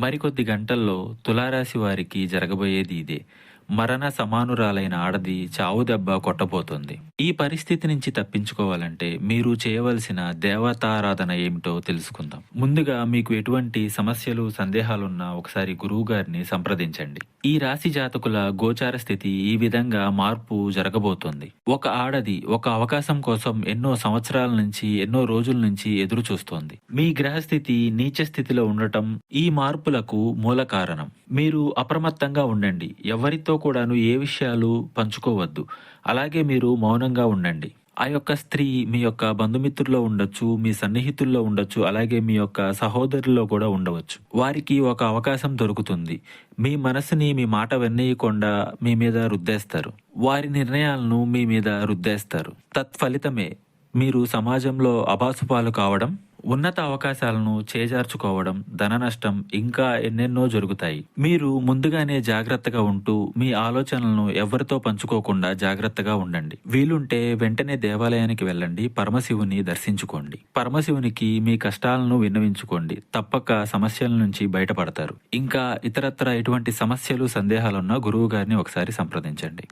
మరికొద్ది గంటల్లో తులారాశి వారికి జరగబోయేది ఇదే. మరణ సమానురాలైన ఆడది చావు దెబ్బ కొట్టబోతోంది. ఈ పరిస్థితి నుంచి తప్పించుకోవాలంటే మీరు చేయవలసిన దేవతారాధన ఏమిటో తెలుసుకుందాం. ముందుగా మీకు ఎటువంటి సమస్యలు, సందేహాలున్నా ఒకసారి గురువుగారిని సంప్రదించండి. ఈ రాశి జాతకుల గోచార స్థితి ఈ విధంగా మార్పు జరగబోతోంది. ఒక ఆడది ఒక అవకాశం కోసం ఎన్నో సంవత్సరాల నుంచి, ఎన్నో రోజుల నుంచి ఎదురు చూస్తోంది. మీ గ్రహస్థితి నీచ స్థితిలో ఉండటం ఈ మార్పులకు మూల కారణం. మీరు అప్రమత్తంగా ఉండండి. ఎవరితో కూడాను ఏ విషయాలు పంచుకోవద్దు. అలాగే మీరు మౌనంగా ఉండండి. ఆ యొక్క స్త్రీ మీ యొక్క బంధుమిత్రుల్లో ఉండొచ్చు, మీ సన్నిహితుల్లో ఉండొచ్చు, అలాగే మీ యొక్క సహోదరుల్లో కూడా ఉండవచ్చు. వారికి ఒక అవకాశం దొరుకుతుంది. మీ మనసుని మీ మాట విననీయకుండా మీ మీద రుద్దేస్తారు. వారి నిర్ణయాలను మీ మీద రుద్దేస్తారు. తత్ఫలితమే మీరు సమాజంలో అబాసుపాలు కావడం, ఉన్నత అవకాశాలను చేజార్చుకోవడం, ధన నష్టం ఇంకా ఎన్నెన్నో జరుగుతాయి. మీరు ముందుగానే జాగ్రత్తగా ఉంటూ మీ ఆలోచనలను ఎవరితో పంచుకోకుండా జాగ్రత్తగా ఉండండి. వీలుంటే వెంటనే దేవాలయానికి వెళ్ళండి. పరమశివుని దర్శించుకోండి. పరమశివునికి మీ కష్టాలను విన్నవించుకోండి. తప్పక సమస్యల నుంచి బయటపడతారు. ఇంకా ఇతరత్ర ఎటువంటి సమస్యలు, సందేహాలున్నా గురువు గారిని ఒకసారి సంప్రదించండి.